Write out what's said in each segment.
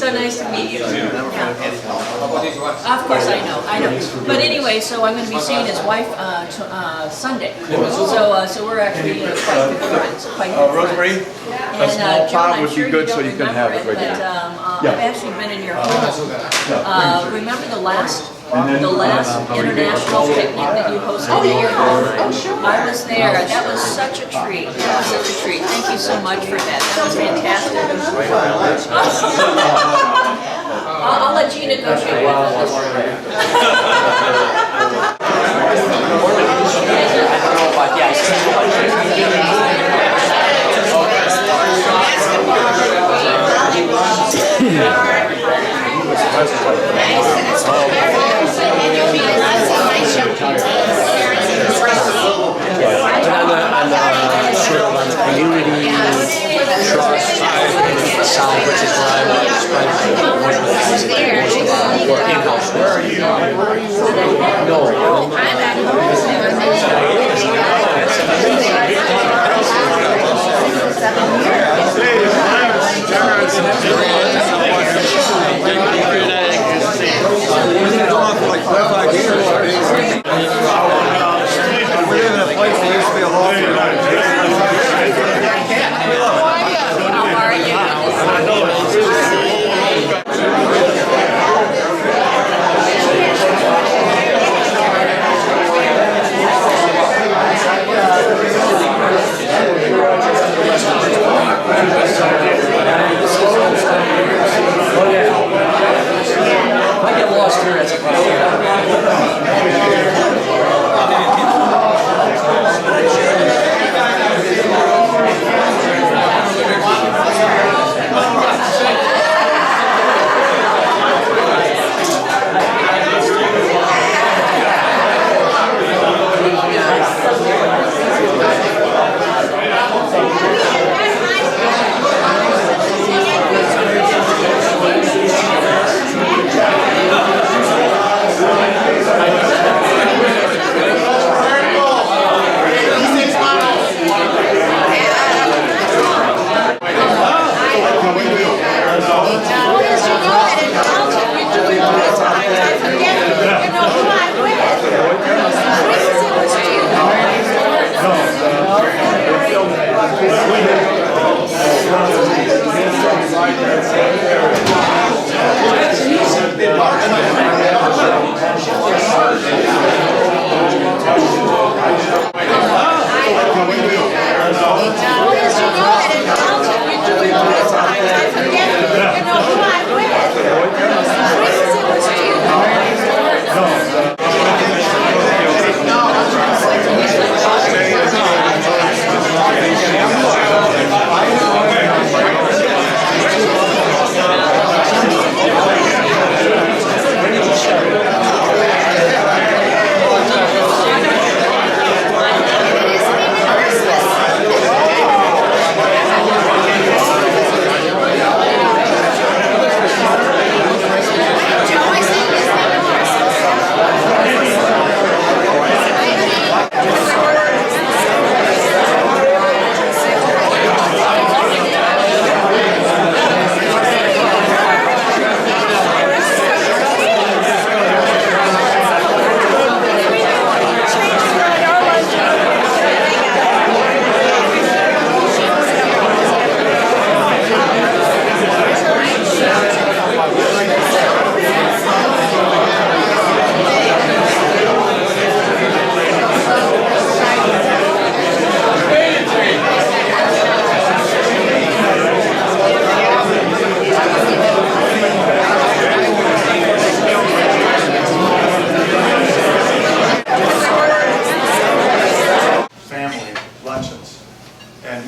So nice to meet you. Yeah. Of course, I know. But anyway, so I'm going to be seeing his wife Sunday. So we're actually quite good friends. Rosemary, a small pot would be good, so you can have it right there. I've actually been in your home. Remember the last international picnic that you hosted at your home? Oh, sure. I was there. That was such a treat. That was such a treat. Thank you so much for that. That was fantastic. I'll let you negotiate with this. On the community trust side, which is where I was in-house. Where are you? No. We live in a place that used to be a law firm. I get lost here, that's a problem.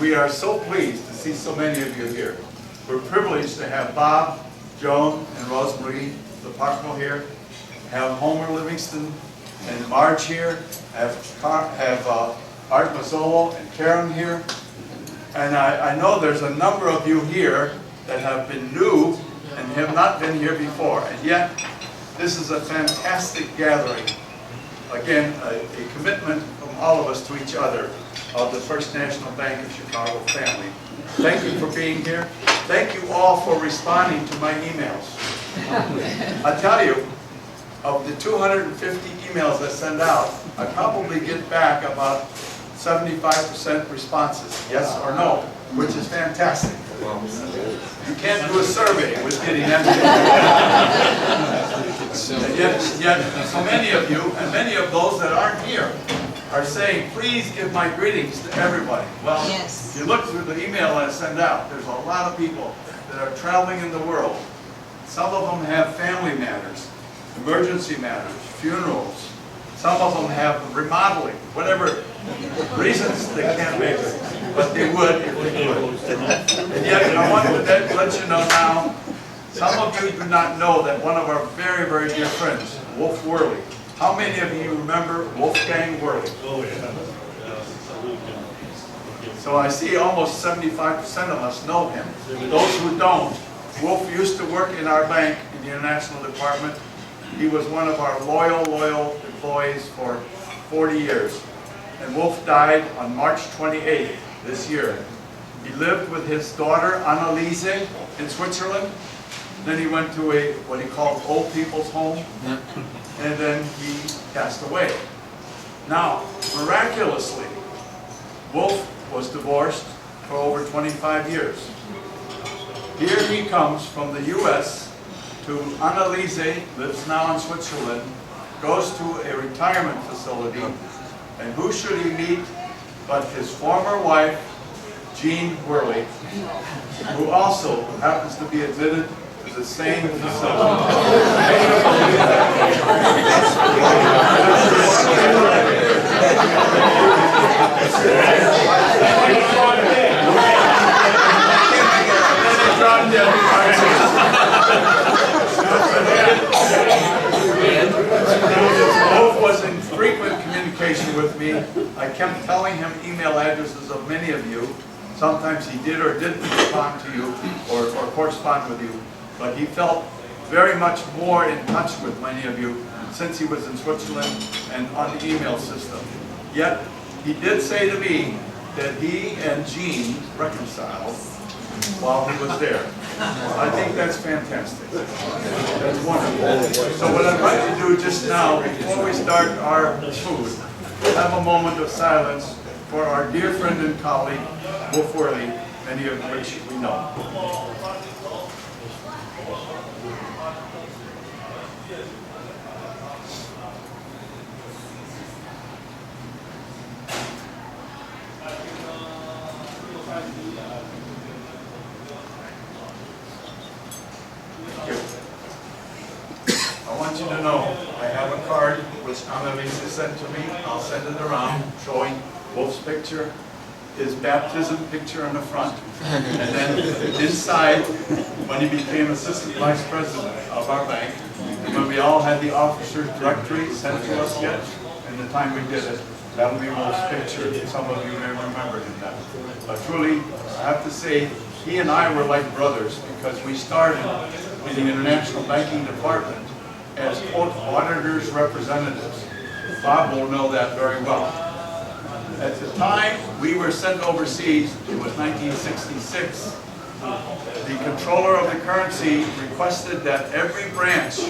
We are so pleased to see so many of you here. We're privileged to have Bob, Joan, and Rosemary LeParco here, have Homer Livingston and Marge here, have Art Mazzolo and Karen here. And I know there's a number of you here that have been new and have not been here before. And yet, this is a fantastic gathering. Again, a commitment from all of us to each other of the First National Bank of Chicago family. Thank you for being here. Thank you all for responding to my emails. I tell you, of the 250 emails I send out, I probably get back about 75% responses, yes or no, which is fantastic. You can't do a survey with getting everything. Yet so many of you, and many of those that aren't here, are saying, please give my greetings to everybody. Well, if you look through the email I send out, there's a lot of people that are traveling in the world. Some of them have family matters, emergency matters, funerals. Some of them have remodeling, whatever reasons they can't make it, but they would if they could. And yet, I want to let you know now, some of you do not know that one of our very, very dear friends, Wolf Worley. How many of you remember Wolfgang Worley? Oh, yeah. So I see almost 75% of us know him. Those who don't, Wolf used to work in our bank in the International Department. He was one of our loyal employees for 40 years. And Wolf died on March 28th this year. He lived with his daughter, Anneliese, in Switzerland. Then he went to what he called old people's home. And then he passed away. Now, miraculously, Wolf was divorced for over 25 years. Here he comes from the U.S. to Anneliese, lives now in Switzerland, goes to a retirement facility, and who should he meet but his former wife, Jean Worley, who also happens to be admitted to the same facility. Wolf was in frequent communication with me. I kept telling him email addresses of many of you. Sometimes he did or didn't respond to you or correspond with you, but he felt very much more in touch with many of you since he was in Switzerland and on the email system. Yet, he did say to me that he and Jean reconciled while he was there. I think that's fantastic. That's wonderful. So what I'd like to do just now, before we start our food, have a moment of silence for our dear friend and colleague, Wolf Worley, many of which we know. I want you to know, I have a card which Annalisa sent to me. I'll send it around showing Wolf's picture, his baptism picture in the front, and then inside, when he became assistant vice president of our bank, and when we all had the officers' directory sent to us yet, and the time we did it, that'll be Wolf's picture. Some of you may remember him then. But truly, I have to say, he and I were like brothers because we started in the International Banking Department as, quote, auditors' representatives. Bob will know that very well. At the time we were sent overseas, it was 1966, the controller of the currency requested that every branch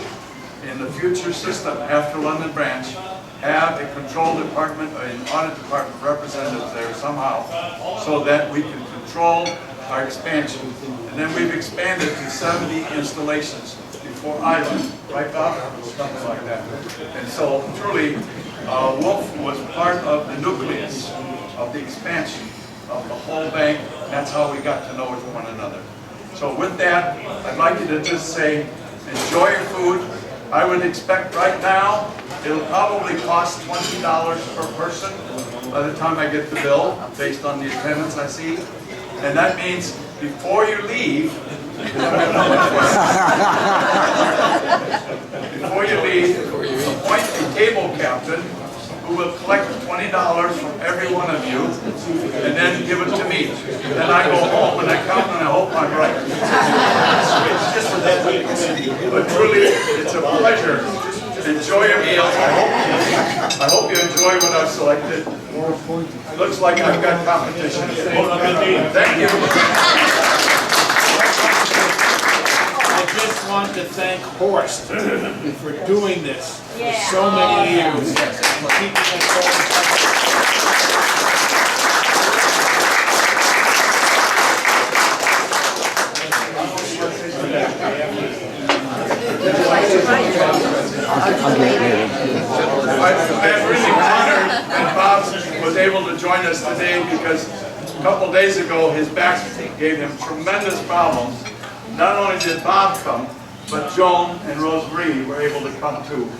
in the future system after London branch have a control department, an audit department representative there somehow, so that we can control our expansion. And then we've expanded to 70 installations before I left, right, Bob? Something like that. And so truly, Wolf was part of the nucleus of the expansion of the whole bank. That's how we got to know one another. So with that, I'd like you to just say, enjoy your food. I would expect right now, it'll probably cost $20 per person by the time I get the bill, based on the attendance I see. And that means before you leave, appoint a table captain who will collect $20 from every one of you and then give it to me. Then I go home and I count and I hope I'm right. But truly, it's a pleasure Enjoy your meal. I hope you enjoy what I've selected. Looks like I've got competition. Thank you. I just want to thank Horst for doing this for so many years, and keeping us so in touch. I'm really honored that Bob was able to join us today because a couple days ago his back gave him tremendous problems. Not only did Bob come, but Joan and Rosemarie were able to come too.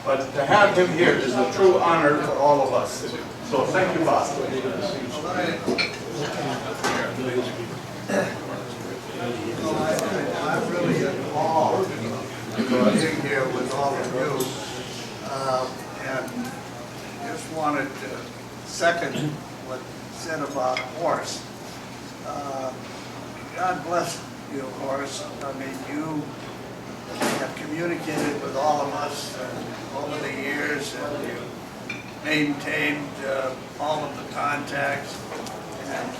But to have him here is a true honor for all of us. So thank you, Bob. I'm really involved being here with all of you, and just wanted to second what said about Horst. God bless you, Horst. I mean, you have communicated with all of us over the years, and you maintained all of the contacts and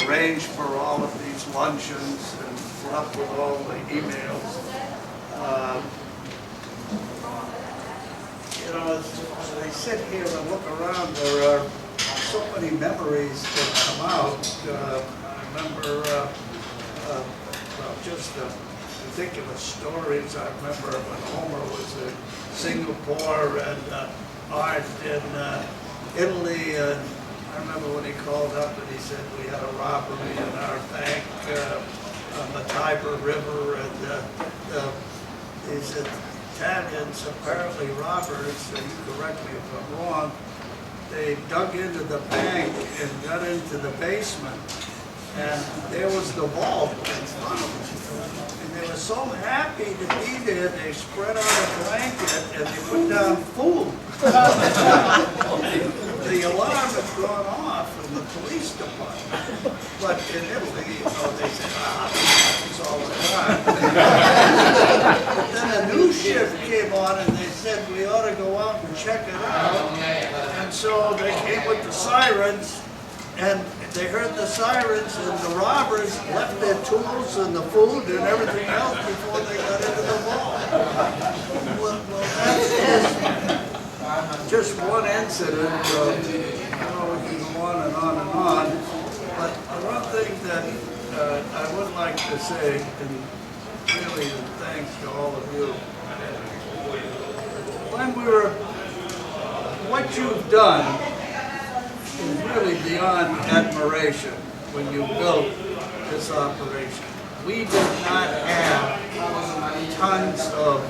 arranged for all of these luncheons and put up with all the emails. You know, as I sit here and look around, there are so many memories that come out. I remember just the ridiculous stories. I remember when Homer was in Singapore and Art in Italy. I remember when he called up and he said we had a robbery in our bank on the Tiber River, and these Italians, apparently robbers, and you correct me if I'm wrong, they dug into the bank and got into the basement, and there was the vault in front of them. And they were so happy to be there, they spread out a blanket and they put down food. The alarm had gone off in the police department. But in Italy, you know, they said, happens all the time. But then a new shift came on and they said, we ought to go out and check it out. And so they came with the sirens, and they heard the sirens, and the robbers left their tools and the food and everything else before they got into the vault. Well, that's just one incident. We can go on and on and on. But one thing that I would like to say, and really thanks to all of you, what you've done is really beyond admiration when you built this operation. We did not have tons of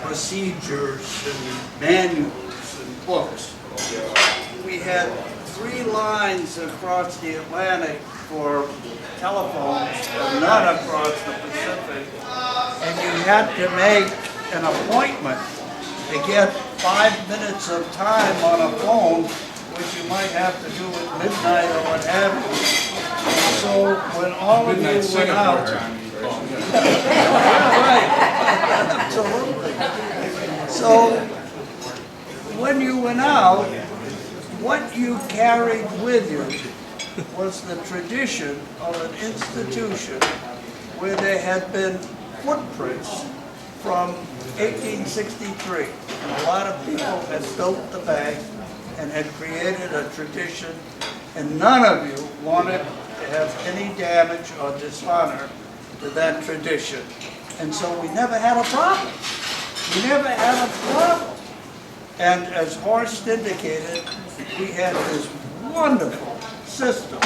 procedures and manuals and books. We had 3 lines across the Atlantic for telephones and none across the Pacific. And you had to make an appointment to get 5 minutes of time on a phone, which you might have to do at midnight or what have you. And so when all of you went out, right, absolutely. So when you went out, what you carried with you was the tradition of an institution where there had been footprints from 1863. And a lot of people had built the bank and had created a tradition, and none of you wanted to have any damage or dishonor to that tradition. And so we never had a problem. We never had a problem. And as Horst indicated, we had this wonderful system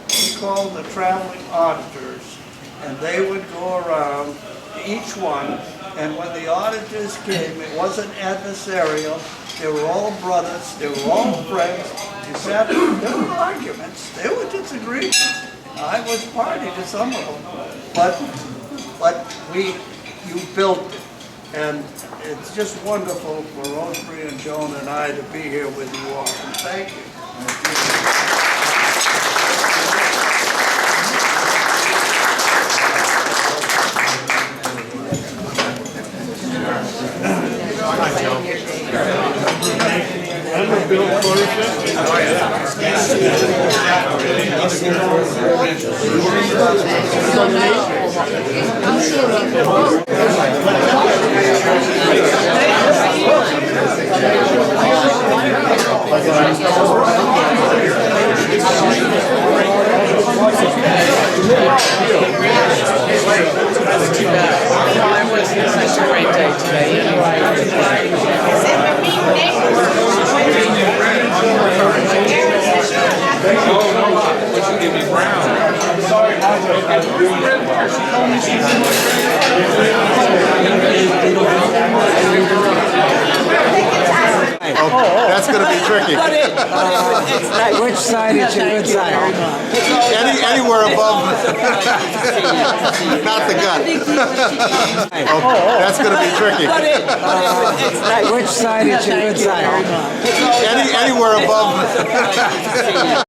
we called the traveling auditors, and they would go around to each one, and when the auditors came, it wasn't adversarial. They were all brothers, they were all friends. You sat there were arguments, there were disagreements. I was party to some of them, but you built it, and it's just wonderful for Rosemary and Joan and I to be here with you all. And thank you. Hi, Joe. Such a great day today. That's going to be tricky. Which side is your good side? Anywhere above, not the gut. That's going to be tricky. Which side is your good side? Anywhere above.